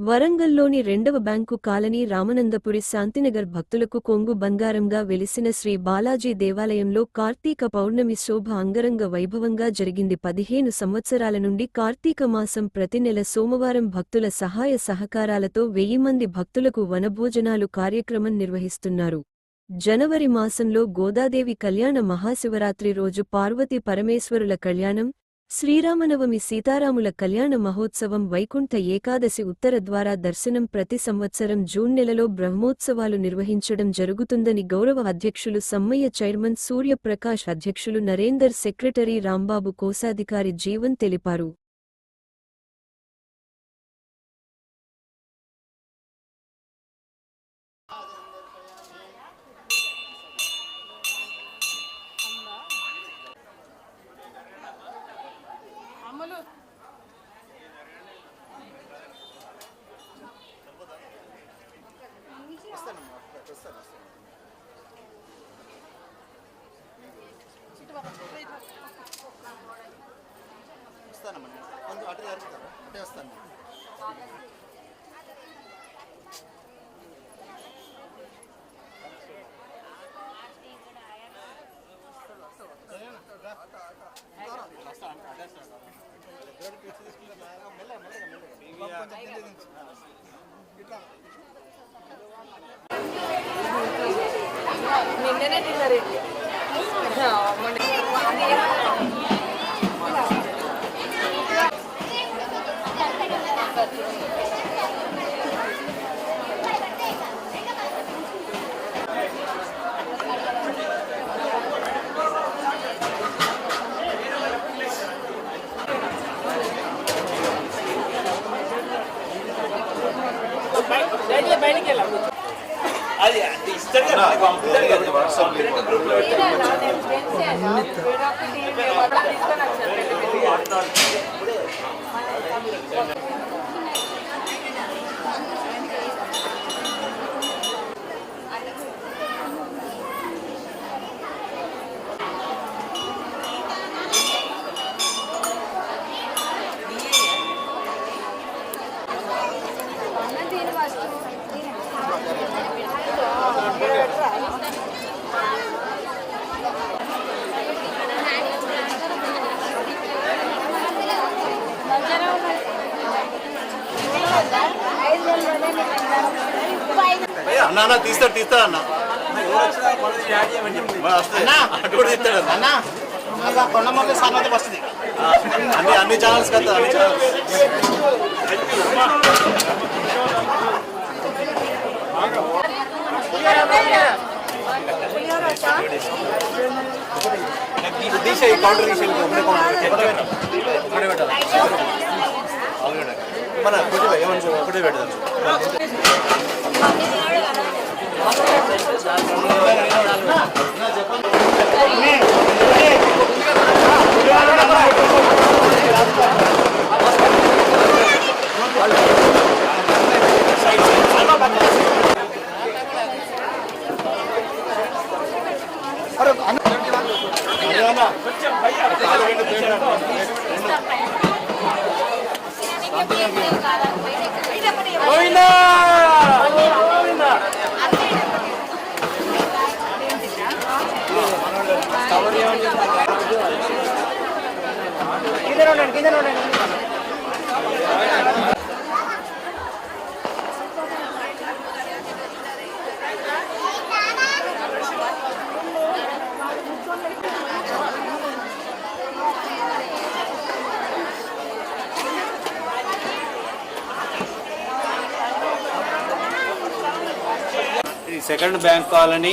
వరంగల్లోని 2వ bank colony రామనందపురి Shantinagar భక్తులకు కొంగు బంగారంగా వెలిసిన శ్రీ బాలాజీ దేవాలయంలో కార్తీక పౌర్ణమి శోభ అంగరంగ వైభవంగా జరిగింది. 15 సంవత్సరాల నుండి కార్తీక మాసం ప్రతి నెల సోమవారం భక్తుల సహాయ సహకారాలతో 1000 మంది భక్తులకు వనభోజనాలు కార్యక్రమం నిర్వహిస్తున్నారు. జనవరి మాసంలో గోదాదేవి కళ్యాణ మహాశివరాత్రి రోజు పార్వతీ పరమేశ్వరుల కళ్యాణం, శ్రీరామనవమి సీతారాముల కళ్యాణ మహోత్సవం, వైకుంఠ ఏకాదశి ఉత్తర ద్వార దర్శనం ప్రతి సంవత్సరం జూన్ నెలలో బ్రహ్మోత్సవాలు నిర్వహించడం జరుగుతుందని గౌరవ అధ్యక్షులు సమ్మయ్య, చైర్మన్ సూర్యప్రకాష్, అధ్యక్షులు నరేందర్, సెక్రటరీ రాంబాబు, కోశాధికారి జీవన్ తెలిపారు. నిన్ననే తిన్నారండి. బయటికి వెళ్ళాము. అది ఇస్తాడు అన్న తీస్తాడు అన్న తీస్తాడు అన్న కొండమల్లి సానోది వస్తుంది అన్ని ఛానల్స్ కదా అన్ని ఛానల్స్ మన ఒకటే పెడదాం. సెకండ్ బ్యాంక్ కాలనీ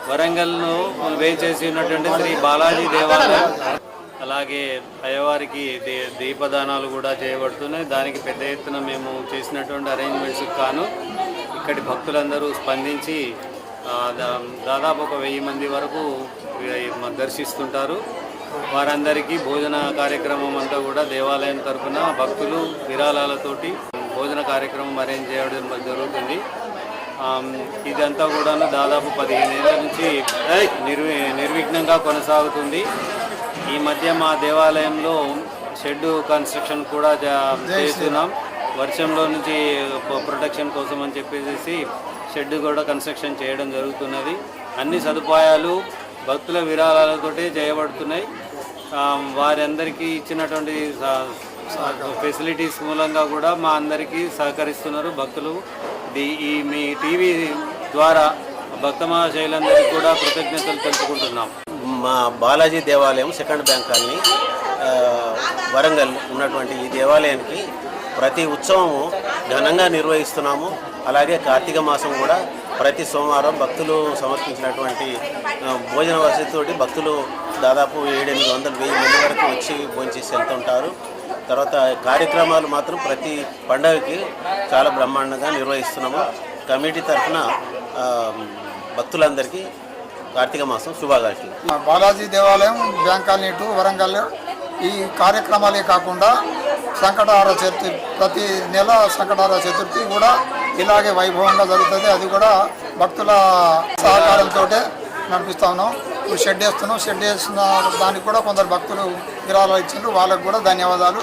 వరంగల్ను వేచేసి ఉన్నటువంటి శ్రీ బాలాజీ దేవాలయం, అలాగే అయ్యవారికి దీపదానాలు కూడా చేయబడుతున్నాయి. దానికి పెద్ద ఎత్తున మేము చేసినటువంటి అరేంజ్మెంట్స్ కాను ఇక్కడి భక్తులందరూ స్పందించి దాదాపు ఒక 1000 మంది వరకు దర్శిస్తుంటారు. వారందరికీ భోజన కార్యక్రమం అంతా కూడా దేవాలయం తరఫున భక్తులు విరాళాలతోటి భోజన కార్యక్రమం అరేంజ్ చేయడం జరుగుతుంది. ఇదంతా కూడా దాదాపు 15 ఏళ్ల నుంచి నిర్విఘ్నంగా కొనసాగుతుంది. ఈ మధ్య మా దేవాలయంలో షెడ్ కన్స్ట్రక్షన్ కూడా చేస్తున్నాం. వర్షంలో నుంచి ప్రొటెక్షన్ కోసం అని చెప్పేసి షెడ్ కూడా కన్స్ట్రక్షన్ చేయడం జరుగుతున్నది. అన్ని సదుపాయాలు భక్తుల విరాళాలతోటే చేయబడుతున్నాయి. వారి అందరికీ ఇచ్చినటువంటి ఫెసిలిటీస్ మూలంగా కూడా మా అందరికీ సహకరిస్తున్నారు భక్తులు. ఈ మీ టీవీ ద్వారా భక్త మహాశైలందరికీ కూడా కృతజ్ఞతలు తెలుపుకుంటున్నాం. మా బాలాజీ దేవాలయం సెకండ్ బ్యాంక్ కాలనీ వరంగల్ ఉన్నటువంటి ఈ దేవాలయానికి ప్రతి ఉత్సవము ఘనంగా నిర్వహిస్తున్నాము. అలాగే కార్తీక మాసం కూడా ప్రతి సోమవారం భక్తులు సమర్పించినటువంటి భోజన వసతితోటి భక్తులు దాదాపు 700-800 మంది వరకు వచ్చి భోంచేసి వెళ్తుంటారు. తర్వాత కార్యక్రమాలు మాత్రం ప్రతి పండగకి చాలా బ్రహ్మాండంగా నిర్వహిస్తున్నాము. కమిటీ తరఫున భక్తులందరికీ కార్తీక మాసం శుభాకాంక్షలు. బాలాజీ దేవాలయం బ్యాంక్ కాలనీ టు వరంగల్ ఈ కార్యక్రమాలే కాకుండా సంకటహార చతుర్థి ప్రతి నెల సంకటహార చతుర్థి కూడా ఇలాగే వైభవంగా జరుగుతుంది. అది కూడా భక్తుల సహకారంతో నడిపిస్తా ఉన్నాం. ఇప్పుడు షెడ్ వేస్తున్నాం. షెడ్ వేసిన దానికి కూడా కొందరు భక్తులు విరాళాలు ఇచ్చిండ్రు. వాళ్ళకు కూడా ధన్యవాదాలు.